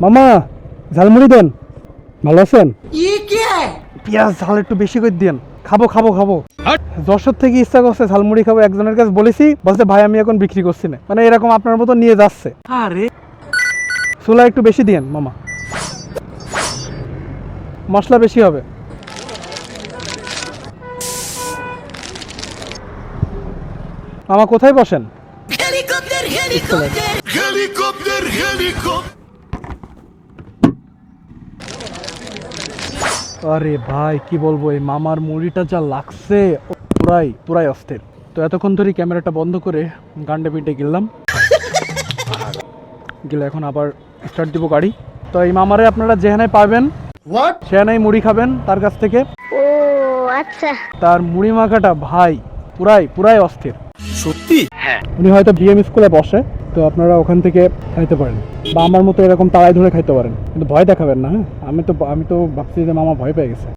মামা ঝালমুড়ি দেন, ভালো আছেন? পেঁয়াজ ঝাল একটু বেশি করে দেন, খাবো খাবো খাবো। যশোর থেকে ইচ্ছা করছে ঝালমুড়ি খাবো, একজনের কাছে বলেছি, বলছে ভাই আমি এখন বিক্রি করছি না, মানে এরকম আপনার মতো নিয়ে যাচ্ছে। আরে ছোলা একটু বেশি দিয়েন মামা, মশলা বেশি হবে। মামা কোথায় বসেন? আরে ভাই কি বলবো, এই মামার মুড়িটা যা লাগছে পুরাই পুরাই অস্থির। তো এতক্ষণ ধরে ক্যামেরাটা বন্ধ করে গান্ডে পিঠে গেলাম, গেলে এখন আবার স্টার্ট দিব গাড়ি। তো এই মামারে আপনারা যেখানে পাবেন সেখানেই মুড়ি খাবেন তার কাছ থেকে। ও আচ্ছা, তার মুড়ি মাখাটা ভাই পুরাই পুরাই অস্থির সত্যি? উনি হয়তো বিএম স্কুলে বসে, তো আপনারা ওখান থেকে খাইতে পারেন, বা আমার মতো এরকম তাড়াই ধরে খাইতে পারেন, কিন্তু ভয় দেখাবেন না। হ্যাঁ, আমি তো ভাবছি যে মামা ভয় পেয়ে গেছে।